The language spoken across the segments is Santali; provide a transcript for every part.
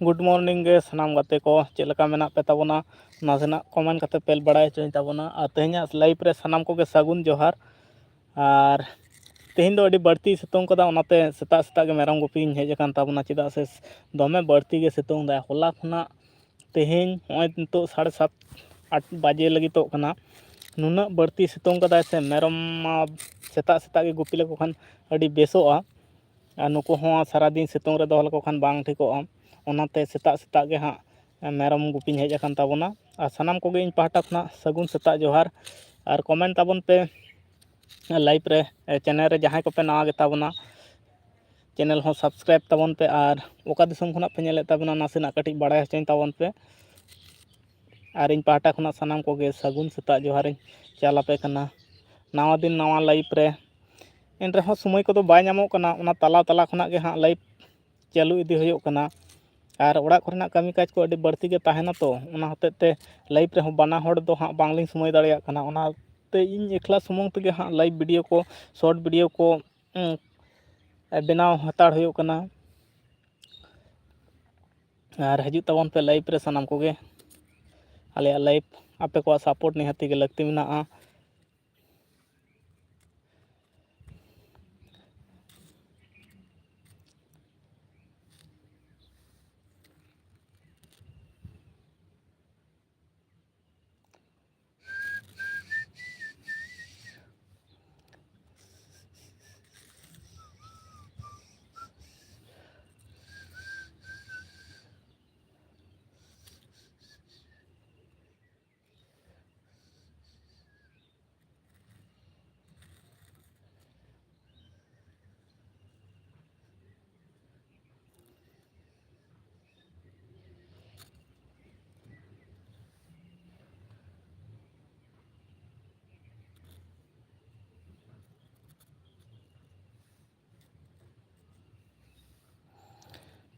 गुड मॉर्निंग गे सानाम गाते को चेक लेका मेना पे ताबोना नासेना कमेंट करते पेल बड़ाय चोई ताबोना और तेहना लाइव रे सानाम को गे सागुन जोहार और तेहन दो अडी बढ़ती सितुंग कदा ओनाते सेता सेता गे मेरम गुपी हेज अकान ताबोना चेदा से दमे बढ़ती गे सितुंग दा होला खुना तेहन होय नितो 7:30-8 बजे लगितो कना नुना बढ़ती सितुंग कदा से मेरम सेता सेता गे गुपी लेको खान अडी बेसोआ और नुको हो सारा दिन सितुंग रे दोहल को खान बांग ठिकोआ ओनाते सेता सेता गे हाँ मेरम गुपी हेज अकान ताबोना और सानाम को गे इन पाहटा खुना सगुन सेता जोहार और कमेंट ताबोन पे लाइव रे चैनल रे जहां को पे नवा गे ताबोना चैनल हो सब्सक्राइब ताबोन पे और ओका दिसम खुना पे नेले ताबोना नासेना कटी बड़ाय हचोइन ताबोन पे और इन पाहटा खुना सानाम को गे सगुन सेता जोहार चाला पे कना नवा दिन नवा लाइव रे इन रहो समय को बाय नामो कना ओना तला तला खुना गे हाँ लाइव चालू इदी होयो कना और ओड़ा करना कमी काज को अडी बढ़ती गे ताहेना तो ओना हतेते लाइव रे हो बाना हड़ दो हाँ बांगलिंग समय दाड़िया कना ओना ते इन एकला सुमुंग तेगे हाँ लाइव वीडियो को शॉर्ट वीडियो को बनाव हताड़ होयो कना और हजू ताबोन पे लाइव रे सानाम को गे आले लाइव आपे को सपोर्ट निहाती गे लगती मेना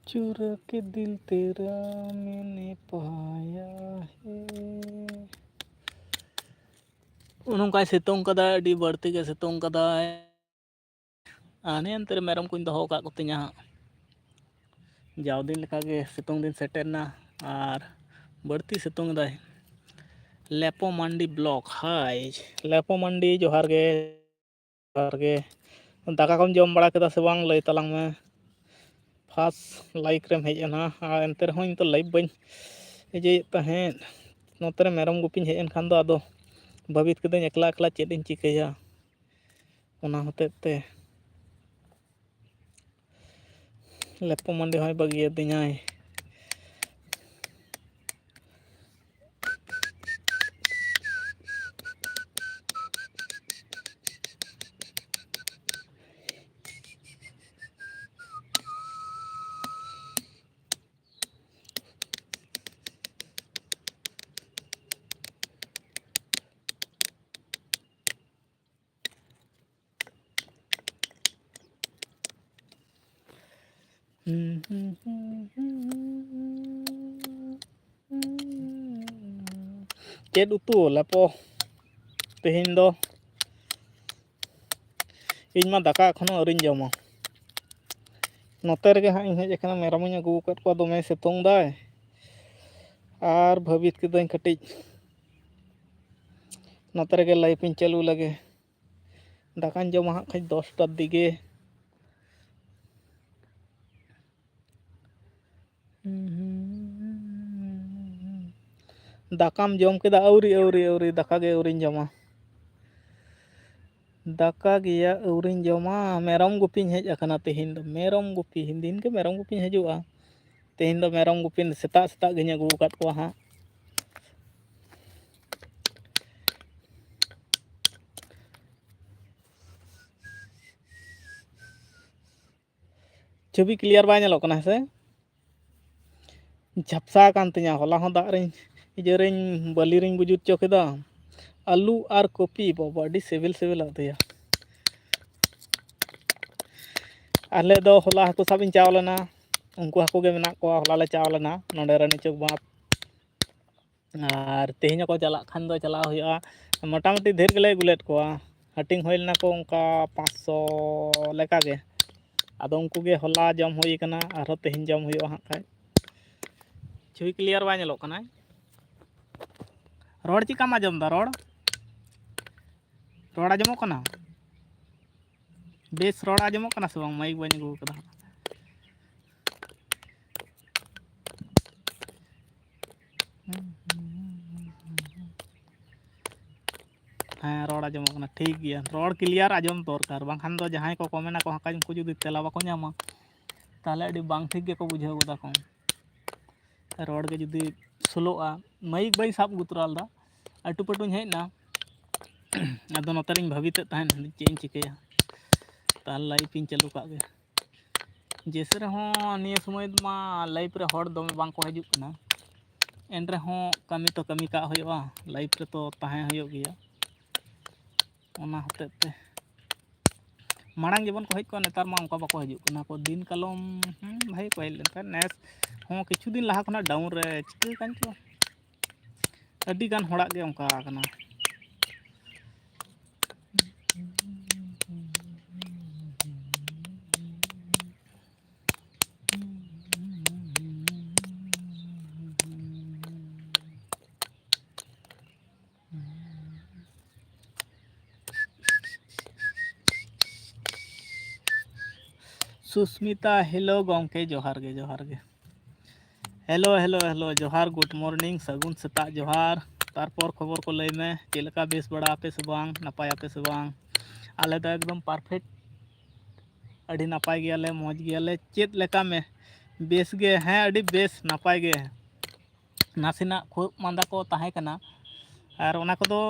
चुरा के दिल तेरा मैंने पाया है उनका सितुंग कदा अडी बढ़ती के सितुंग कदा आने अंतर मेरम को दो का कुतिया जाव दिन लेका गे सितुंग दिन सेटेरना और बढ़ती सितुंग दाय लेपो मंडी ब्लॉक हाय लेपो मंडी जोहार गे दाका कम जम बड़ा केदा से बांग लय तलांग में फास्ट लाइक रेम हेजना और एंते रहो इन तो लाइव बन जे तहें नोतरे मेरम गुपी हेजन खान दो आदो भावित कदे एकला एकला चेद इन चिकैया ओना होतेते लेपो मंडी होय बगिए दिनाय चेद उतु लेपो तेहिन दो इन मा दाका एखोनो अरिन जमा नोते रेगे हाँ इन हेज अकाना मेरम इन अगु कद को दमे सितुंग दाय और भावित कदኝ कटिज नोते रेगे लाइव इन चालू लगे दाकान जमा हाँ खाज 10टा दिगे दाकाम जम केदा औरी औरी औरी दाका गे औरिन जमा दाका गया औरिन जमा मेरम गुपी हेज अकाना तेहिन दो मेरम गुपी दिन के मेरम गुपी हजुआ तेहिन दो मेरम गुपी सेता सेता गे अगु कद को हाँ छवि क्लियर बाय नेलो कना से झपसा कान तिया होला हो दाग रिन इजरिन बाली रिन बुजुत चोकेदा आलू और कॉपी बाबा अडी सिविल सिविल आदिया आले दो होला हाकु साबिन चावलना उनको हाकु गे मेना को होला ले चावलना नोडे रानी चौक बात और तेहिन को चला खान दो चला हुआ मोटामुटी ढेर गेले गुलेट को हटिंग होइलना को उनका 500 लेका गे आदो उनको गे होला जम हुई कना आरो तेहिन जम हुई हाँ खाय छवि क्लियर बा ñeloग कना रोड चिकाम आजम दा रोड आजमोग कना बेस रोड आजमोग कना से बांग माइक बानी अगू कदा हाँ रोड आजमोग कना ठीक गया रोड क्लियर आजम दरकार बांखान दो जहां को कमेना को हका उनको जुदी तेला बाको ᱧᱟᱢᱟ ताले अडी बांग ठीक गेको बुझाव गदा को रोड के जुदी स्लोआ माइक बाई साब गुतराल दा अटू पटुñ हेजना अदो नतरिñ भाविते तहन चेन चिकया ताल लाइफ इन चालू का गे जैसे रहो निया समय मा लाइफ रे हड़ दमे बांग को हजु कना एन रहो कमी तो कमी का होयोआ लाइफ रे तो ताहे होयो गया ओना हतेते माड़ांग जीवन को हज को नेतार मा उनका बाको हजु कना को दिन कलम भाई को हेल लेन नेस हो किछु दिन लहा खना डाउन रे चिके कान चो अड्डी गान होड़ा गे उनका कना सुस्मिता हेलो गोंके जोहार गे हेलो हेलो हेलो जोहार गुड मॉर्निंग सगुन सेता जोहार तारपर खबर को लय में चेलका बेस बड़ा आपे से बांग नपाय आपे से बांग आले तो एकदम परफेक्ट अड़ी नपाय गयाले मौज गयाले चेत लेका में बेस गे हैं अड़ी बेस नपाय गे नासिना खुब मांदा को ताहे कना और ओना को दो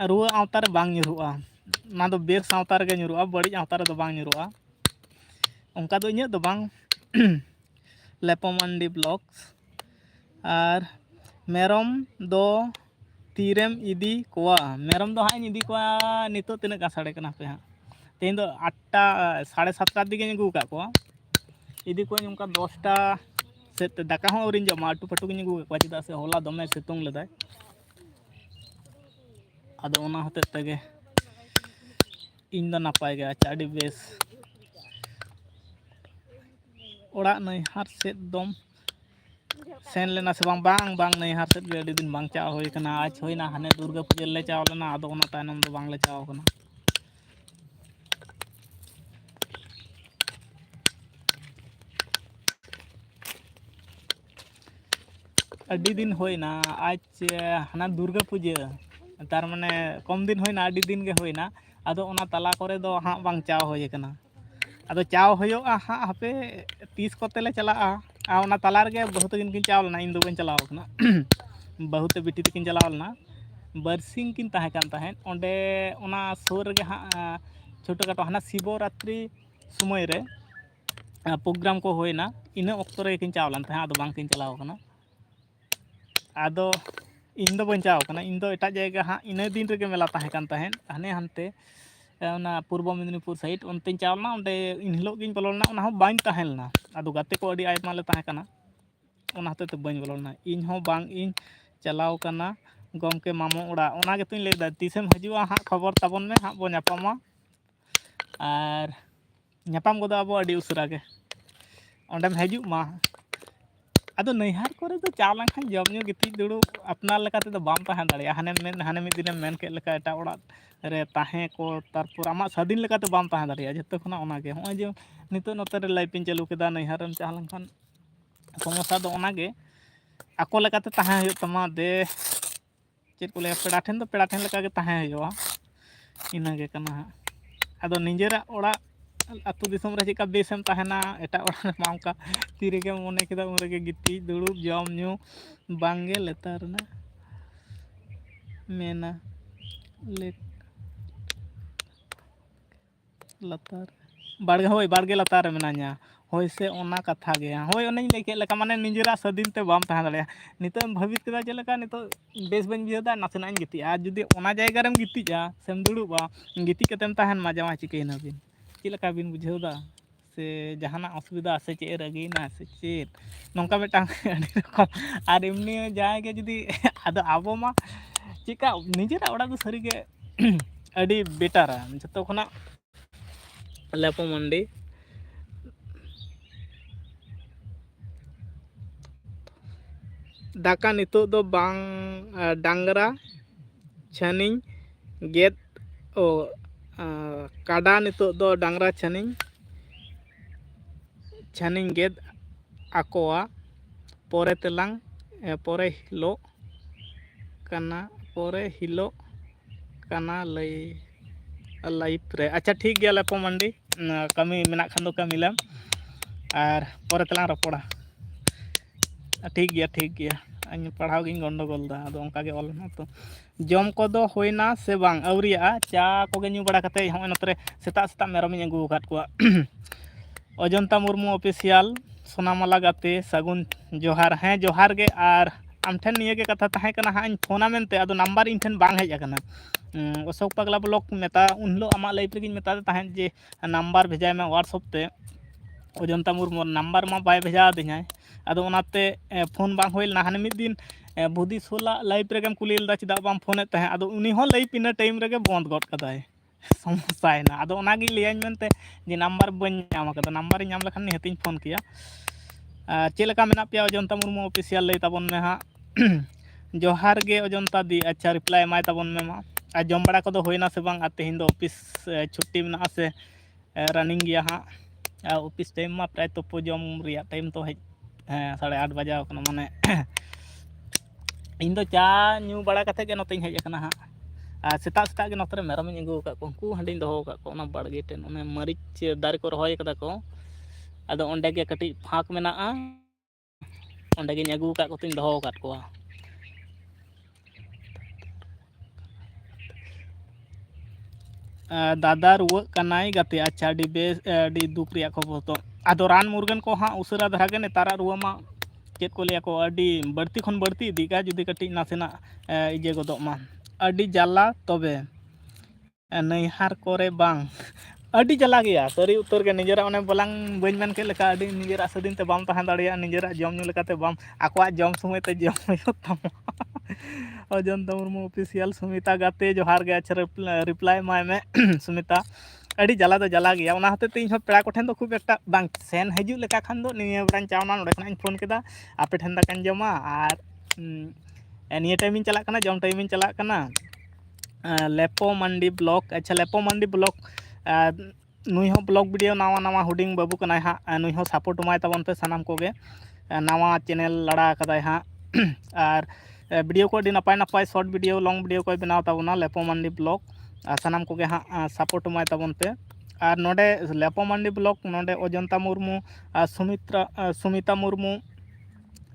रुआ आवता रे बांग ᱧᱩᱨᱩᱜᱼᱟ ना दो बेस आवता रे ᱧᱩᱨᱩᱜᱼᱟ बड़ी आवता रे दो बांग ᱧᱩᱨᱩᱜᱼᱟ उनका दो इᱧ दो बांग लेपोमंडी ब्लॉक्स और मेरम दो तीरेम इदी कोआ मेरम दो हाँ इदी कोआ नितो तीन का साढ़े कना पे हाँ तेन दो 8टा 7:30 दिगे अगू का कोआ इदी को उनका 10टा से दाका हों और जमा अटू पटू गिन अगू का चेदा से होला दमे सितुंग लेदाय आदो ओना होते तगे इन दो नापाय गे अच्छा अडी बेस ओड़ा नैहार से दम सेन लेना से बांग बांग बांग नैहार से अडी दिन बांग चाव होय कना आज होयना हाने दुर्गा पूजा ले चाव लेना आदो ओना तायनम दो बांग ले चाव कना अडी दिन होयना आज हाना दुर्गा पूजा तार माने कम दिन होयना अडी दिन गे होयना आदो ओना तला करे दो हाँ बांग चाव होय कना आदो चाव होयोआ हाँ हापे 30 कोते ले चला आ ओना तला रे बहुत दिन किन चाव लेना इन दो बन चलाव कना बहुत बिटी तकिन चलाव लेना बरसिंग किन ताहे कान ताहेन ओंडे ओना सोर गे हाँ छोटो खाटो हाना शिवरात्रि समय रे प्रोग्राम को होयना इन ऑक्टो रे किन चाव लन ताहे आदो बांग किन चलाव कना आदो इन दो बन चाव कना इन दो एटा जायगा हाँ इन दिन रे मेला ताहे कान ताहेन हाने हानते ओना पूर्व मेदिनीपुर साइड उनतें चावलना उनते इन हिलोग गिन बोलना ओना हो बाइन ताहेलना आदो गाते को अडी आयमा ले ताहे कना ओना हते तो बाइन बोलना इन हो बांग इन चलाव कना गमके मामो ओड़ा ओना गेतुन लेदा तीसेम हजुआ हाँ खबर ताबन में हाँ बो ᱧᱟᱯᱟᱢᱟ और ᱧᱟᱯᱟᱢ गोदा अबो अडी उसरा गे ओंडेम हजु मा आदो नैहार करे तो चाव लंखान जमन्यू गिति दुड़ू अपना लेका ते तो बाम ताहे दाड़िया हाने मिद दिने मेन के लेका एटा ओड़ा रे ताहे को तारपर आमा स्वाधीन लेका ते बाम ताहे दाड़िया जतो खना ओना गे होय जे नितो नते रे लाइफ इन चालू केदा नैहारम चाह लंखान समस्या दो ओना गे आको लेका ते ताहे हुयो तमा दे चेद को ले पेड़ा ठेन दो पेड़ा ठेन लेका गे ताहे हुयोआ इना गे कना आदो निजेरा ओड़ा अतु दिसम रे चिका बेसम ताहेना एटा ओड़ा मामका तीरे के मने केदा उन रे गिती दुड़ुब जम न्यू बांगे लेतार ना मेना ले लतार बाड़गे होय बाड़गे लतार मेना냐 होय से ओना कथा गे होय ओने लेके लेका माने निजेरा सदिन ते बाम ताहे दाड़िया नितो भाबित केदा जे लेका नितो बेस बन बियोदा नासेना गिती आ जुदी ओना जायगा रेम गितीजा सेम दुड़ुबा गिती केतेम ताहेन मा जामा चिकेना बिन चिलका बिन बुझेवदा से जहाना असुविधा से चे रगीना से चेत नोंका मिटांग अडी रकम आर एमनी जायगे जुदी आदो आबो मा चिका निजेरा ओड़ा दो सरीगे अडी बेटारा जतो खना लेपोमंडी दाका नितो दो बांग डांगरा छानिंग गेद ओ काडा नितो दो डांगरा छानिंग गेद आकोआ पोरे तेलांग पोरे हिलो काना लाइफ रे। अच्छा ठीक गया लेपो मंडी कमी मेना खान दो कमी लेम और पोरे तेलांग रपड़ा। ठीक गया इन पढ़ाव गिन गंडगोल दा अदो ओंका गे ऑल ना तो जम को दो होइना से बांग अवरिया चा कोगे न्यू बड़ा कते हम नतरे सेता सेता मेरम इन अगु काट को अजंता मुर्मू ऑफिशियल सोनामाला गाते सगुन जोहार। हाँ जोहार गे और आम ठेन निये गे कथा तहे कना हाँ इन फोना मेनते अदो नंबर इन ठेन बांग हेज अकना अशोक पगला ब्लॉक मेता उन हिलो आमा लाइफ रेगिन मेता तहे जे नंबर भेजाय में व्हाट्सएप ते अजंता मुर्मू नंबर मा बाय भेजा दिना अदो ओनाते फोन बांग होइल ना हाने मिद दिन बुदी सोला लाइफ रेगेम कुलील दा चिदा बाम फोन तहे अदो उनी हो लाइफ इन टाइम रेगे बंद गड कदाय समस्या है ना अदो ओनागी लियाइन मेनते जे नंबर बन नाम कदा नंबर नाम लखन निहतिन फोन किया चेलका मेना पे अजंता मुर्मू ऑफिशियल लई ताबन में हाँ जोहार गे अजंता दी। अच्छा रिप्लाई माय ताबन में मा आ जम बड़ा को दो होइना से बांग तेहिन दो ऑफिस छुट्टी मेना से रनिंग गया हाँ ऑफिस टाइम मा प्राय तोपो जम रिया टाइम तो हेज 8:30 बजा माने इन दो चा न्यू बड़ा कथे के नते हेज हाँ सेता सेता के नतरे मेरम इन अगु का उनको हांडी दहो का को ना बाड़गे टेन ओने मरीच दारे को रहोय कदा को अदो ओंडे गे कटी फाक मेना ओंडे गे अगु का को तिन दहो का को दादा रुआ कनाई गाते। अच्छा डी बेस डी दुख रिया खबर तो अदो रान मुर्गन को हाँ उसरा धरा गे नेतारा रुआ मा चेत को लिया को अडी बढ़ती खन बढ़ती दिगा जुदी कटी नासेना इजे गोदो मा अडी जाला तबे नैहार कोरे बांग अडी जला गया सरी उत्तर के निजेरा ओने बलांग बन मेन के लेका अडी निजेरा सदिन ते बाम तहां दाड़िया निजेरा जम नु लेकाते बाम आकोआ जम समय ते जम होतम अजंता मुर्मू ऑफिशियल सुमिता गाते जोहार गे। अच्छा रिप्लाई माय में सुमिता अडी जला दो जला गया ओना होते इन पेड़ा को ठेन दो खूब एकटा बांग सेन हजू लेका खान दो निये बरान चावना नोडे खान फोन केदा आपे ठेन दाकान जमा और निये टाइम इन चला कना जम टाइम इन चला कना लेपो मंडी ब्लॉक। अच्छा लेपो मंडी ब्लॉक नुई हो ब्लॉग वीडियो नावा नावा हुडिंग बाबू कनाय हाँ नुई हो सपोर्ट माय ताबन पे सानाम कोगे नावा चैनल लड़ा कदाय हाँ और वीडियो को नपाय नपाय शॉर्ट वीडियो लॉन्ग वीडियो को बनाव ताबना लेपो मंडी ब्लॉग सानाम कोगे हाँ सपोर्ट माय ताबन पे और नोडे लेपो मंडी ब्लॉग नोडे अजंता मुर्मू सुमिता मुर्मू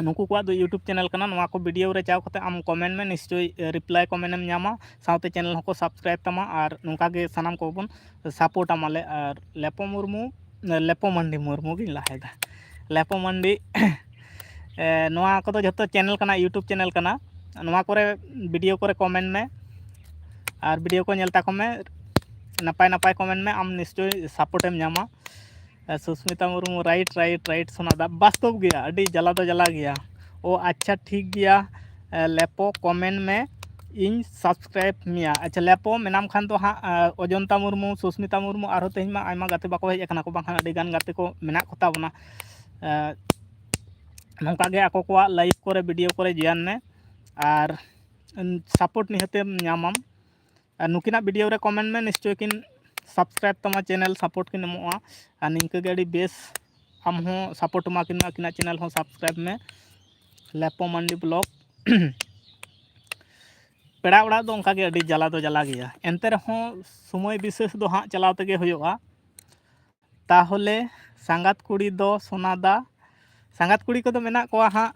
नुकु को दो यूट्यूब चैनल कना नवा को वीडियो रे चाव कते आम कमेंट में निश्चय रिप्लाई कमेंट एम नामा साउते चैनल हको सब्सक्राइब तमा और नुका गे सनाम को बन सपोर्ट आमाले और लेपो मंडी मुर्मू गी लाहेदा लेपो मंडी नवा को दो जतो चैनल कना यूट्यूब चैनल कना नवा कोरे वीडियो कोरे कमेंट में और वीडियो को नेलता को में नपाय नपाय कमेंट में आम निश्चय सपोर्ट एम नामा सुस्मिता मुर्मू राइट सोनादा वास्तव गया अडी जला दो जला गया ओ अच्छा ठीक गया लेपो कमेंट में इन सब्सक्राइब मिया। अच्छा लेपो मेनाम खान तो हाँ अजंता मुर्मू सुस्मिता मुर्मू और तेहन मा आयमा गाते बाको हेज अकना को बांखान अडी गान गाते को मेना को ताबना नोंका गे आको को लाइव कोरे वीडियो कोरे जियान में और सपोर्ट निहते नामाम नुकिना वीडियो रे कमेंट में निश्चय किन सब्सक्राइब तमा चैनल सपोर्ट किन एमोआ और निंका गे बेस आम हो सपोर्ट मा किना चैनल हो सब्सक्राइब में लेपो मंडी ब्लॉग पेड़ा उड़ा दो उनका गे अडी जला दो जला गया एनते रहो समय विशेष दो हाँ चलाव तेगे होयोगा ताहले सांगात कुड़ी दो सोनादा सांगात कुड़ी को दो मेना को हाँ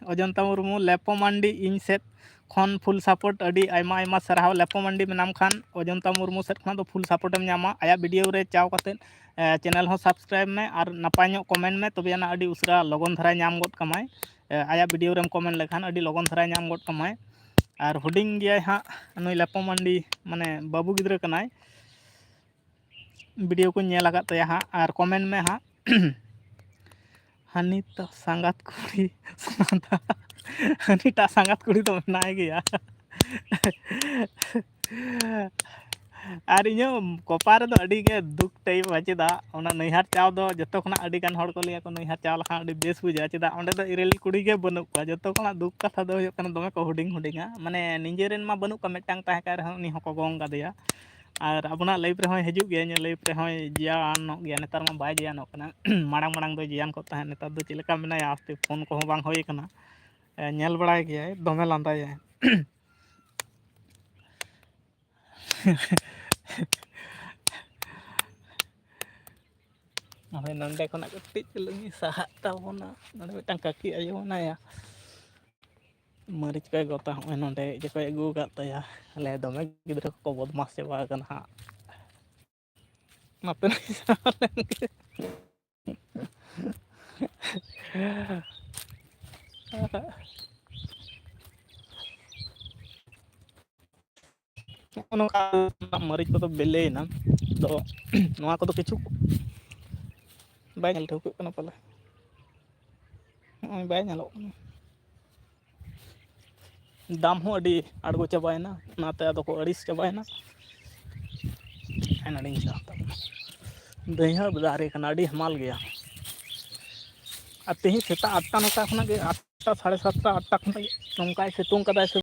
अजंता मुर्मू लेपो मंडी इन सेट खन फुल सपोर्ट अडी आयमा आयमा सराहाव लेपो मंडी में नाम खान अजंता मुर्मू सेट खान तो फुल सपोर्ट एम नामा आया वीडियो रे चाव कते चैनल हो सब्सक्राइब में और नपाय कमेंट में तबे ना अडी उसरा लगन धरा नाम गद कमाय आया वीडियो रेम कमेंट लेखान अडी लगन धरा नाम गद कमाय और हुडिंग गया हाँ नुई लेपो मंडी माने बाबू गिद्रा कनाय वीडियो को नेल लागत तया हाँ और कमेंट में हाँ हनीता सांगात कुड़ी सोनादा हनीटा सांगात कुड़ी तो बनाए गया ᱟᱨ ᱤᱧᱟᱹᱜ ᱠᱚᱯᱟ ᱨᱮᱫᱚ ᱟᱹᱰᱤ ᱜᱮ ᱫᱩᱠ ᱴᱟᱭᱤᱯ ᱪᱮᱫᱟᱜ ᱚᱱᱟ ᱱᱟᱹᱭᱦᱟᱨ ᱪᱟᱣ ᱫᱚ ᱡᱚᱛᱚ ᱠᱷᱚᱱᱟᱜ ᱟᱹᱰᱤ ᱜᱟᱱ ᱦᱚᱲ ᱠᱚ ᱞᱟᱹᱭᱟ ᱠᱚ ᱱᱟᱹᱭᱦᱟᱨ ᱪᱟᱣ ᱞᱮᱠᱷᱟᱱ ᱟᱹᱰᱤ ᱵᱮᱥ ᱵᱩᱡᱷᱟᱹᱜᱼᱟ ᱪᱮᱫᱟᱜ ᱚᱸᱰᱮ ᱫᱚ ᱤᱨᱤᱞ ᱠᱩᱲᱤ ᱜᱮ ᱵᱟᱹᱱᱩᱜ ᱠᱚᱣᱟ ᱡᱚᱛᱚ ᱠᱷᱚᱱᱟᱜ ᱫᱩᱠ ᱠᱟᱛᱷᱟ ᱫᱚ ᱦᱩᱭᱩᱜ ᱠᱟᱱᱟ ᱫᱚᱢᱮ ᱠᱚ ᱦᱩᱰᱤᱧ ᱦᱩᱰᱤᱧᱟ ᱢᱟᱱᱮ ᱱᱤᱡᱮᱨᱮᱱ ᱢᱟ ᱵᱟᱹᱱᱩᱜ ᱠᱚᱣᱟ ᱢᱤᱫᱴᱟᱝ ᱛᱟᱦᱮᱸ ᱠᱟᱱ ᱨᱮᱦᱚᱸ ᱩᱱᱤ ᱦᱚᱸᱠᱚ ᱜᱚᱝ ᱠᱟᱫᱮᱭᱟ ᱟᱨ ᱟᱵᱚᱱᱟᱜ ᱞᱟᱭᱤᱯᱷ ᱨᱮᱦᱚᱸᱭ ᱦᱤᱡᱩᱜ ᱜᱮᱭᱟ ᱤᱧᱟᱹᱜ ᱞᱟᱭᱤᱯᱷ ᱨᱮᱦᱚᱸᱭ ᱡᱤᱭᱟᱱᱚᱜ ᱜᱮᱭᱟ ᱱᱮᱛᱟᱨ ᱢᱟ ᱵᱟᱭ ᱡᱤᱭᱟᱱᱚᱜ ᱠᱟᱱᱟ ᱢᱟᱲᱟᱝ ᱢᱟᱲᱟᱝ ᱫᱚ ᱡᱤᱭᱟᱱ ᱠᱚ ᱛᱟᱦᱮᱸᱫ ᱱᱮᱛᱟᱨ ᱫᱚ ᱪᱮᱫ ᱞᱮᱠᱟ ᱢᱮᱱᱟᱭᱟ ᱟᱥᱛᱮ ᱯᱷᱳᱱ ᱠᱚᱦᱚᱸ ᱵᱟᱝ ᱦᱩᱭ ᱠᱟᱱᱟ ᱧᱮᱞ ᱵᱟᱲᱟᱭ ᱜᱮᱭᱟᱭ ᱫᱚᱢᱮ ᱞᱟᱸᱫᱟᱭᱟᱭ ᱦᱳᱭ ᱱᱚᱸᱰᱮ ᱠᱷᱚᱱᱟᱜ ᱠᱟᱹᱴᱤᱡ ᱪᱩᱞᱩᱝ ᱤᱧ ᱥᱟᱦᱟᱜ ᱛᱟᱵᱚᱱᱟ ᱱᱚᱸᱰᱮ ᱢᱤᱫᱴᱟᱝ ᱠᱟᱹᱠᱤ ᱟᱭᱳ ᱢᱮᱱᱟᱭᱟ ᱢᱟᱹᱨᱤᱪ ᱠᱚᱭ ᱜᱚᱫᱟ ᱦᱚᱸᱜᱼᱚᱭ ᱱᱚᱸᱰᱮ ᱤᱭᱟᱹ ᱠᱚᱭ ᱟᱹᱜᱩ ᱟᱠᱟᱫ ᱛᱟᱭᱟ ᱟᱞᱮ ᱫᱚᱢᱮ ᱜᱤᱫᱽᱨᱟᱹ ᱠᱚᱠᱚ ᱵᱚᱫᱢᱟᱥ ᱪᱟᱵᱟ ᱟᱠᱟᱱᱟ ᱦᱟᱸᱜ ᱱᱚᱛᱮ ᱱᱚᱜᱼᱚ ᱱᱚᱝᱠᱟ ᱢᱟᱹᱨᱤᱪ ᱠᱚᱫᱚ ᱵᱮᱞᱮᱭᱮᱱᱟ ᱟᱫᱚ ᱱᱚᱣᱟ ᱠᱚᱫᱚ ᱠᱤᱪᱷᱩ ᱵᱟᱭ ᱧᱮᱞ ᱴᱷᱟᱹᱣᱠᱟᱹᱜ ᱠᱟᱱᱟ ᱯᱟᱞᱮ ᱱᱚᱜᱼᱚᱭ ᱵᱟᱭ ᱧᱮᱞᱚᱜ ᱠᱟᱱᱟ ᱫᱟᱢ ᱦᱚᱸ ᱟᱹᱰᱤ ᱟᱬᱜᱚ ᱪᱟᱵᱟᱭᱮᱱᱟ ᱚᱱᱟᱛᱮ ᱟᱫᱚ ᱠᱚ ᱟᱹᱲᱤᱥ ᱪᱟᱵᱟᱭᱮᱱᱟ ᱱᱚᱰᱮᱧ ᱫᱟᱹᱭᱦᱟᱹ ᱫᱟᱨᱮ ᱠᱟᱱᱟ ᱟᱹᱰᱤ ᱦᱟᱢᱟᱞ ᱜᱮᱭᱟ ᱟᱨ ᱛᱮᱦᱮᱧ ᱥᱮᱛᱟᱜ 8ᱴᱟ 9ᱴᱟ ᱠᱷᱚᱱᱟᱜ ᱜᱮ 8ᱴᱟ 7:30 8ᱴᱟ ᱠᱷᱚᱱᱟᱜ ᱜᱮ ᱱᱚᱝᱠᱟᱭ ᱥᱤᱛᱩᱝ ᱠᱟᱫᱟᱭ ᱥᱮ